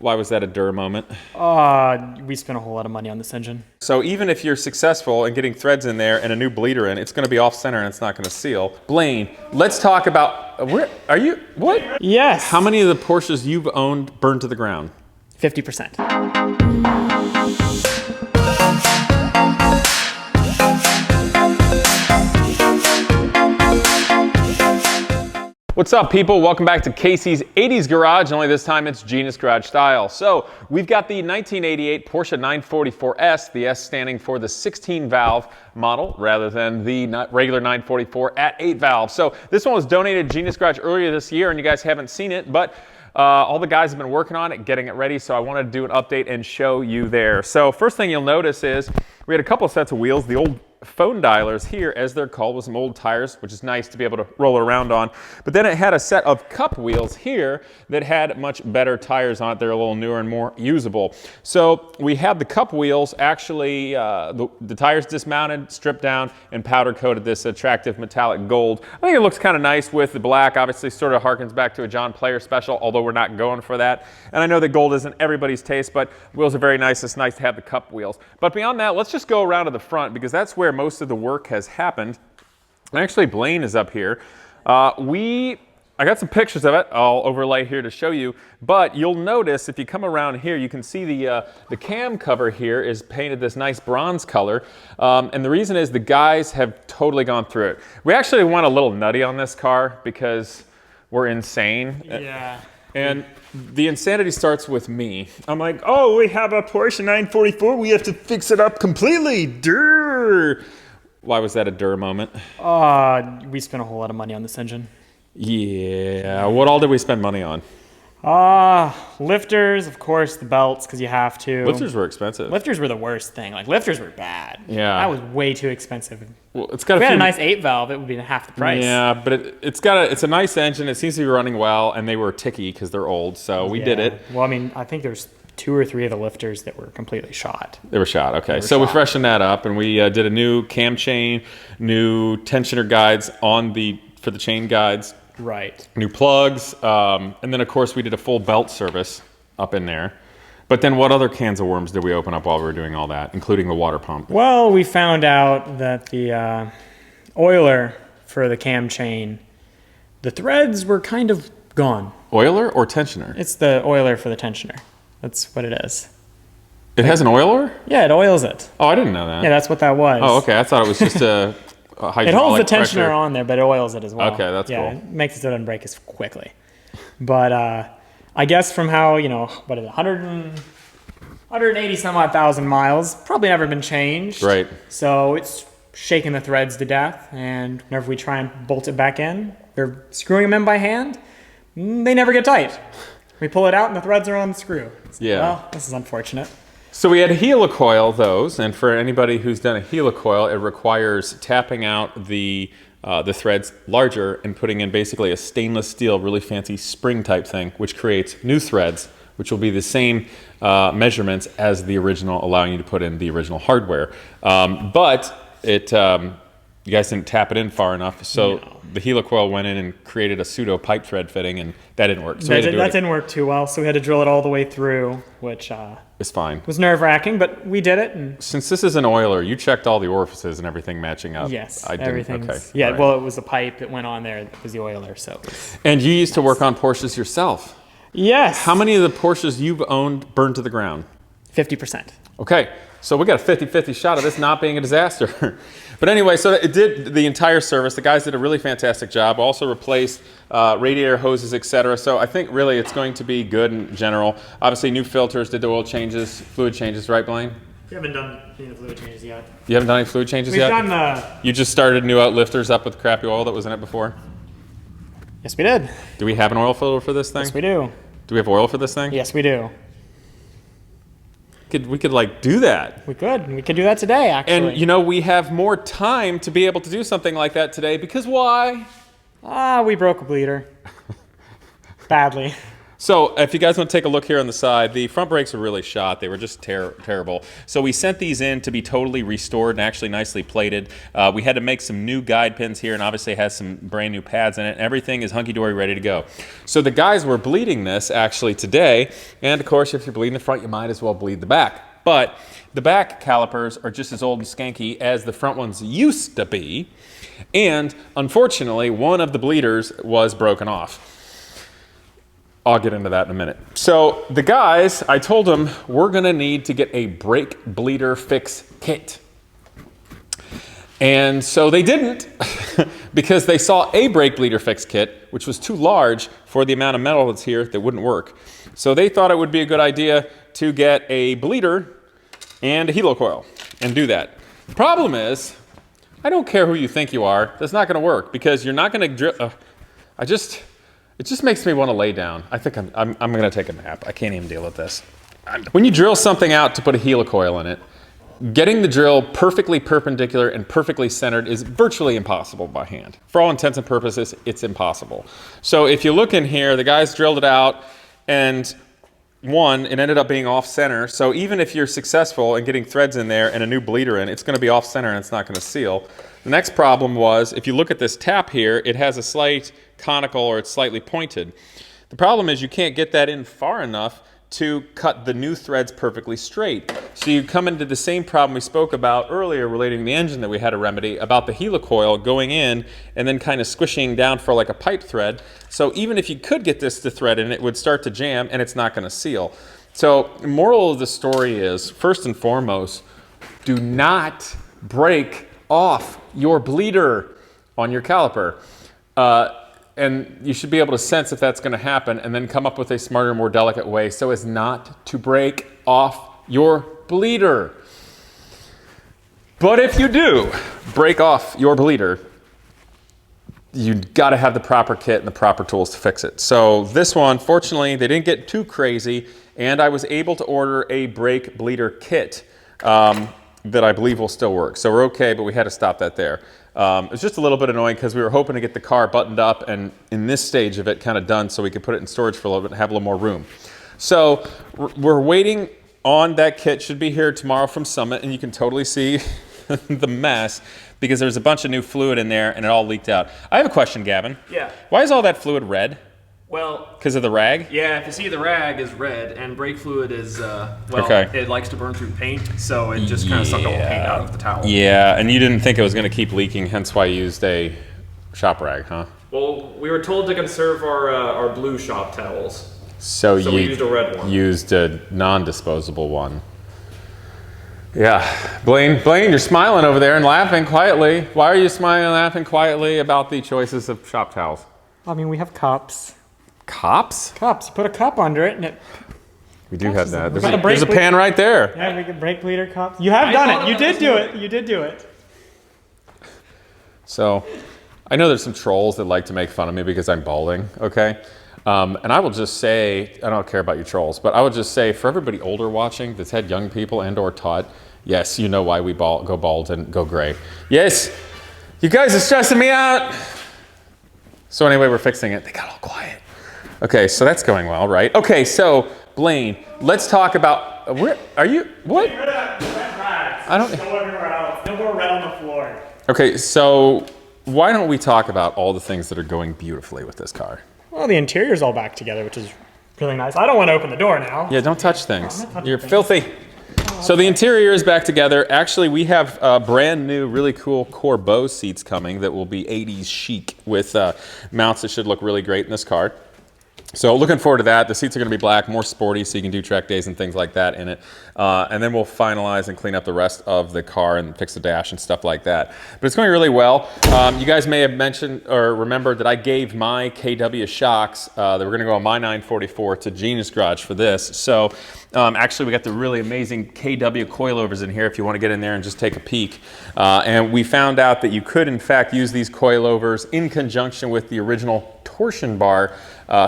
Why was that a Durr moment? We spent a whole lot of money on this engine. So even if you're successful in getting threads in there and a new bleeder in, it's going to be off center and it's not going to seal. Blaine, let's talk about, where are you, what? Yes. How many of the Porsches you've owned burned to the ground? 50%. What's up, people? Welcome back to Casey's 80s Garage, only this time it's Genius Garage style. So we've got the 1988 Porsche 944S, the S standing for the 16-valve model rather than the regular 944 at 8 valves. So this one was donated to Genius Garage earlier this year, and you guys haven't seen it, but all the guys have been working on it, getting it ready, so I wanted to do an update and show you there. So first thing you'll notice is we had a couple sets of wheels. The old phone dialers here, as they're called, with some old tires, which is nice to be able to roll around on. But then it had a set of cup wheels here that had much better tires on it. They're a little newer and more usable. So we had the cup wheels actually, the tires dismounted, stripped down, and powder coated this attractive metallic gold. I think it looks kind of nice with the black. Obviously sort of harkens back to a John Player special, although we're not going for that. And I know that gold isn't everybody's taste, but wheels are very nice. It's nice to have the cup wheels. But beyond that, let's just go around to the front, because that's where most of the work has happened. Actually, Blaine is up here. I got some pictures of it. I'll overlay here to show you. But you'll notice if you come around here, you can see the cam cover here is painted this nice bronze color. And the reason is the guys have totally gone through it. We actually went a little nutty on this car because we're insane. Yeah. And the insanity starts with me. I'm like, oh, we have a Porsche 944. We have to fix it up completely. Durr. Why was that a Durr moment? We spent a whole lot of money on this engine. Yeah. What all did we spend money on? Lifters, of course, the belts, because you have to. Lifters were expensive. Lifters were the worst thing. Like, lifters were bad. Yeah. That was way too expensive. Well, it's got if we had a a nice 8-valve, it would be half the price. Yeah, but it's a nice engine. It seems to be running well, and they were ticky because they're old, so we did it. Well, I mean, I think there's 2 or 3 of the lifters that were completely shot. They were shot, okay. So we freshened that up, and we did a new cam chain, new tensioner guides for the chain guides. Right. New plugs, and then of course we did a full belt service up in there. But then what other cans of worms did we open up while we were doing all that, including the water pump? Well, we found out that the oiler for the cam chain, the threads were kind of gone. Oiler or tensioner? It's the oiler for the tensioner. That's what it is. It has an oiler? Yeah, it oils it. Oh, I didn't know that. Yeah, that's what that was. Oh, okay. I thought it was just a hydraulic It holds the tensioner pressure on there, but it oils it as well. Okay, that's cool. It makes it so it doesn't break as quickly. But I guess from how, what is it, 180 some odd thousand miles, probably never been changed. Right. So it's shaking the threads to death, and whenever we try and bolt it back in, they're screwing them in by hand, they never get tight. We pull it out and the threads are on the screw. Yeah. Well, this is unfortunate. So we had to helicoil those, and for anybody who's done a helicoil, it requires tapping out the threads larger and putting in basically a stainless steel, really fancy spring type thing, which creates new threads, which will be the same measurements as the original, allowing you to put in the original hardware. But you guys didn't tap it in far enough, so the helicoil went in and created a pseudo pipe thread fitting, and that didn't work. So that didn't work too well, so we had to drill it all the way through, which it's fine. Was nerve-wracking, but we did it. And since this is an oiler, you checked all the orifices and everything matching up. Yes, I didn't. Okay. Yeah, right. Well, it was a pipe that went on there that was the oiler, so. And you used to work on Porsches yourself. Yes. How many of the Porsches you've owned burned to the ground? 50%. Okay, so we got a 50-50 shot of this not being a disaster. But anyway, so it did the entire service. The guys did a really fantastic job. Also replaced radiator hoses, etc. So I think really it's going to be good in general. Obviously new filters, did the oil changes, fluid changes, right, Blaine? We haven't done any fluid changes yet. You haven't done any fluid changes yet? We've done You just started new outlifters up with crappy oil that was in it before? Yes, we did. Do we have an oil filter for this thing? Yes, we do. Do we have oil for this thing? Yes, we do. We could like do that. We could. We could do that today, actually. And we have more time to be able to do something like that today because why? We broke a bleeder. Badly. So if you guys want to take a look here on the side, the front brakes were really shot. They were just terrible. So we sent these in to be totally restored and actually nicely plated. We had to make some new guide pins here, and obviously it has some brand new pads in it. Everything is hunky-dory, ready to go. So the guys were bleeding this actually today, and of course if you're bleeding the front, you might as well bleed the back. But the back calipers are just as old and skanky as the front ones used to be, and unfortunately one of the bleeders was broken off. I'll get into that in a minute. So the guys, I told them we're gonna need to get a brake bleeder fix kit. And so they didn't because they saw a brake bleeder fix kit, which was too large for the amount of metal that's here that wouldn't work. So they thought it would be a good idea to get a bleeder and a helo coil and do that. The problem is, I don't care who you think you are, that's not gonna work because you're not gonna drill, it just makes me want to lay down. I think I'm going to take a nap. I can't even deal with this. When you drill something out to put a helo coil in it, getting the drill perfectly perpendicular and perfectly centered is virtually impossible by hand. For all intents and purposes, it's impossible. So if you look in here, the guys drilled it out, and one, it ended up being off center. So even if you're successful in getting threads in there and a new bleeder in, it's going to be off center and it's not going to seal. The next problem was, if you look at this tap here, it has a slight conical or it's slightly pointed. The problem is you can't get that in far enough to cut the new threads perfectly straight. So you come into the same problem we spoke about earlier relating to the engine that we had to remedy about the helicoil going in and then kind of squishing down for like a pipe thread. So even if you could get this to thread in, it would start to jam and it's not going to seal. So the moral of the story is, first and foremost, do not break off your bleeder on your caliper. And you should be able to sense if that's going to happen and then come up with a smarter, more delicate way so as not to break off your bleeder. But if you do break off your bleeder, you got to have the proper kit and the proper tools to fix it. So this one, fortunately, they didn't get too crazy, and I was able to order a brake bleeder kit that I believe will still work. So we're okay, but we had to stop that there. It was just a little bit annoying because we were hoping to get the car buttoned up and in this stage of it kind of done so we could put it in storage for a little bit and have a little more room. So we're waiting on that kit. Should be here tomorrow from Summit, and you can totally see the mess because there's a bunch of new fluid in there and it all leaked out. I have a question, Gavin. Yeah. Why is all that fluid red? Well, because of the rag? Yeah, if you see the rag is red, and brake fluid is, okay. It likes to burn through paint, so it just kind of sucked all the paint out of the towel. Yeah, and you didn't think it was going to keep leaking, hence why you used a shop rag, huh? Well, we were told to conserve our blue shop towels. So you we used a red one. Used a non-disposable one. Yeah. Blaine, you're smiling over there and laughing quietly. Why are you smiling and laughing quietly about the choices of shop towels? I mean, we have cups. Cups? Cups. You put a cup under it and it... We do have that. There's a pan right there. Yeah, we can brake bleeder cups. You have done it. You did do it. You did do it. So, I know there's some trolls that like to make fun of me because I'm balding, okay? And I will just say, I don't care about you trolls, but I would just say for everybody older watching that's had young people and or taught, yes, you know why we go bald and go gray. Yes, you guys are stressing me out. So anyway, we're fixing it. They got all quiet. Okay, so that's going well, right? Okay, so Blaine, let's talk about, where are you, what? I don't, go everywhere else. No more red on the floor. Okay, so why don't we talk about all the things that are going beautifully with this car? Well, the interior's all back together, which is really nice. I don't want to open the door now. Yeah, don't touch things. You're filthy. So the interior is back together. Actually, we have brand new, really cool Corbeau seats coming that will be 80s chic with mounts that should look really great in this car. So looking forward to that. The seats are going to be black, more sporty, so you can do track days and things like that in it. And then we'll finalize and clean up the rest of the car and fix the dash and stuff like that. But it's going really well. You guys may have mentioned or remembered that I gave my KW shocks that were going to go on my 944 to Gina's garage for this. So actually, we got the really amazing KW coilovers in here if you want to get in there and just take a peek. And we found out that you could, in fact, use these coilovers in conjunction with the original torsion bar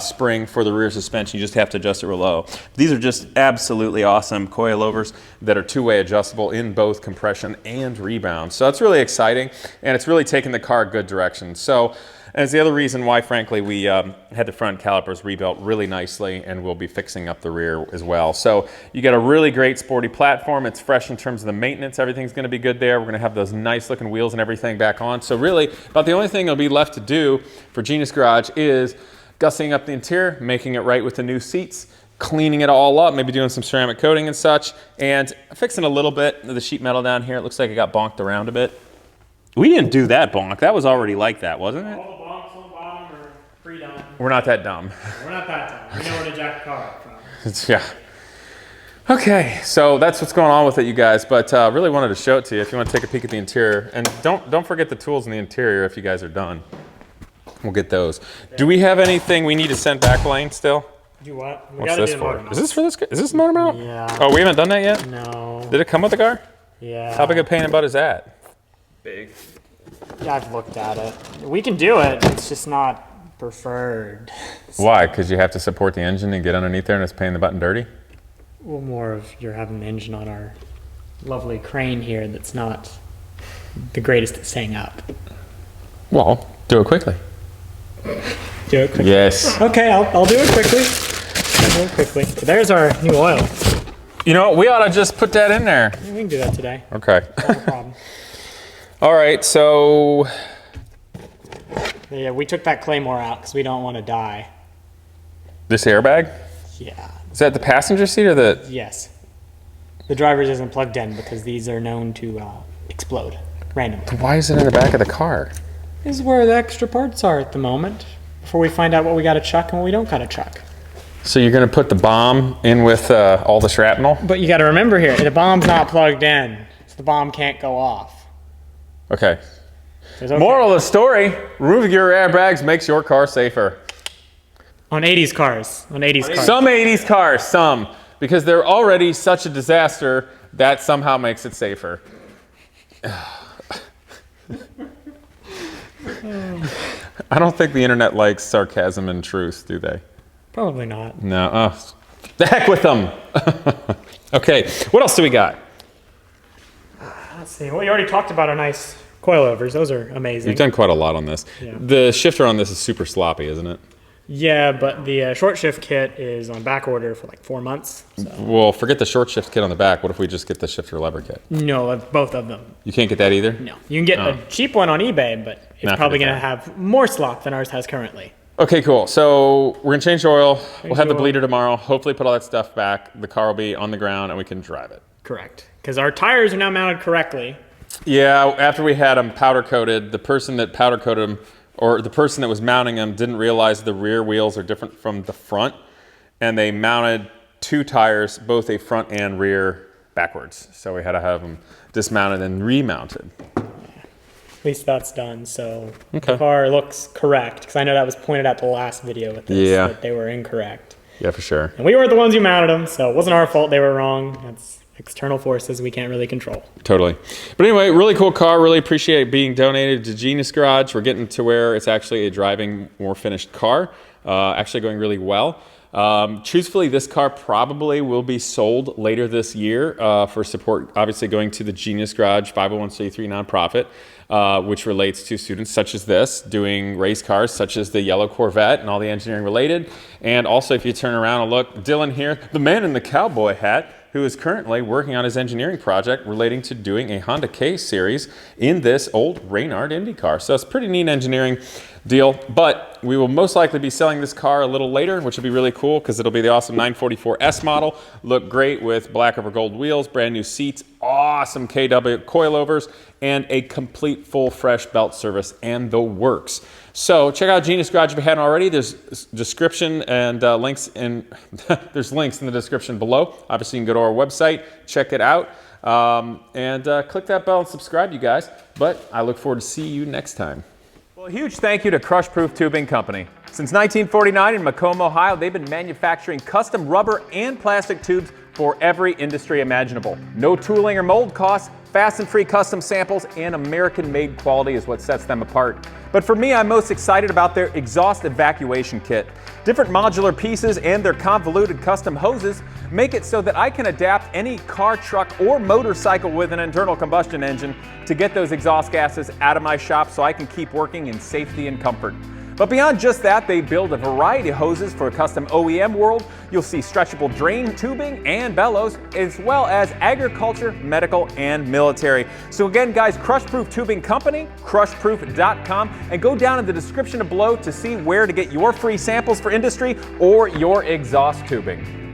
spring for the rear suspension. You just have to adjust it real low. These are just absolutely awesome coilovers that are two-way adjustable in both compression and rebound. So it's really exciting, and it's really taking the car a good direction. So And it's the other reason why, frankly, we had the front calipers rebuilt really nicely, and we'll be fixing up the rear as well. So you got a really great sporty platform. It's fresh in terms of the maintenance. Everything's going to be good there. We're going to have those nice looking wheels and everything back on. So really, about the only thing that'll be left to do for Genius Garage is gusseting up the interior, making it right with the new seats, cleaning it all up, maybe doing some ceramic coating and such, and fixing a little bit of the sheet metal down here. It looks like it got bonked around a bit. We didn't do that bonk. That was already like that, wasn't it? All the bonks on the bottom are pre-done. We're not that dumb. We're not that dumb. We know where to jack the car up from. Yeah. Okay, so that's what's going on with it, you guys. But really wanted to show it to you if you want to take a peek at the interior. And don't forget the tools in the interior if you guys are done. We'll get those. Do we have anything we need to send back, Lane, still? Do what? We What's gotta this do the for? motor mount. Is this for this? Is this the motor mount? Yeah. Oh, we haven't done that yet? No. Did it come with the car? Yeah. How big a pain in the butt is that? Big. Yeah, I've looked at it. We can do it. It's just not preferred. Why? Because you have to support the engine and get underneath there and it's a pain in the butt and dirty? Well, more of you're having the engine on our lovely crane here that's not the greatest at staying up. Well, do it quickly. Do it quickly. Yes. Okay, I'll do it quickly. I'll do it quickly. There's our new oil. You know what? We ought to just put that in there. Yeah, we can do that today. Okay. No problem. All right, so Yeah, we took that Claymore out because we don't want to die. this airbag? Yeah. Is that the passenger seat or the... Yes. The driver's isn't plugged in because these are known to explode randomly. Why is it in the back of the car? This is where the extra parts are at the moment before we find out what we got to chuck and what we don't got to chuck. So you're going to put the bomb in with all the shrapnel? But you got to remember here, the bomb's not plugged in, so the bomb can't go off. Okay. So it's okay. Moral of the story, removing your airbags makes your car safer. On 80s cars. On 80s cars. Some 80s cars, some. Because they're already such a disaster, that somehow makes it safer. I don't think the internet likes sarcasm and truth, do they? Probably not. No. The heck with them. Okay, what else do we got? Let's see. Well, you already talked about our nice coilovers. Those are amazing. We've done quite a lot on this. Yeah. The shifter on this is super sloppy, isn't it? Yeah, but the short shift kit is on back order for like 4 months. So. Well, forget the short shift kit on the back. What if we just get the shifter lever kit? No, both of them. You can't get that either? No. You can get a cheap one on eBay, but it's Not probably gonna going to have more slop than ours has currently. Okay, cool. So we're going to change the oil. We'll have the oil. bleeder tomorrow. Hopefully put all that stuff back. The car will be on the ground and we can drive it. Correct. Because our tires are now mounted correctly. Yeah, after we had them powder coated, the person that powder coated them, or the person that was mounting them, didn't realize the rear wheels are different from the front, and they mounted 2 tires, both a front and rear, backwards. So we had to have them dismounted and remounted. At least that's done, so Okay. the car looks correct. Because I know that was pointed out the last video with this, Yeah. that they were incorrect. Yeah, for sure. And we weren't the ones who mounted them, so it wasn't our fault they were wrong. That's external forces we can't really control. Totally. But anyway, really cool car. Really appreciate it being donated to Genius Garage. We're getting to where it's actually a driving, more finished car. Actually going really well. Truthfully, this car probably will be sold later this year for support, obviously going to the Genius Garage 501c3 nonprofit, which relates to students such as this, doing race cars such as the yellow Corvette and all the engineering related. And also, if you turn around and look, Dylan here, the man in the cowboy hat, who is currently working on his engineering project relating to doing a Honda K series in this old Reynard Indy car. So it's a pretty neat engineering deal, but we will most likely be selling this car a little later, which will be really cool because it'll be the awesome 944S model. Look great with black over gold wheels, brand new seats, awesome KW coilovers, and a complete full fresh belt service and the works. So check out Genius Garage if you haven't already. There's description and links in there's links in the description below. Obviously, you can go to our website, check it out, and click that bell and subscribe, you guys. But I look forward to see you next time. Well, a huge thank you to Crushproof Tubing Company. Since 1949 in Macomb, Ohio, they've been manufacturing custom rubber and plastic tubes for every industry imaginable. No tooling or mold costs, fast and free custom samples, and American-made quality is what sets them apart. But for me, I'm most excited about their exhaust evacuation kit. Different modular pieces and their convoluted custom hoses make it so that I can adapt any car, truck, or motorcycle with an internal combustion engine to get those exhaust gases out of my shop so I can keep working in safety and comfort. But beyond just that, they build a variety of hoses for a custom OEM world. You'll see stretchable drain tubing and bellows, as well as agriculture, medical, and military. So again, guys, Crushproof Tubing Company, crushproof.com, and go down in the description below to see where to get your free samples for industry or your exhaust tubing.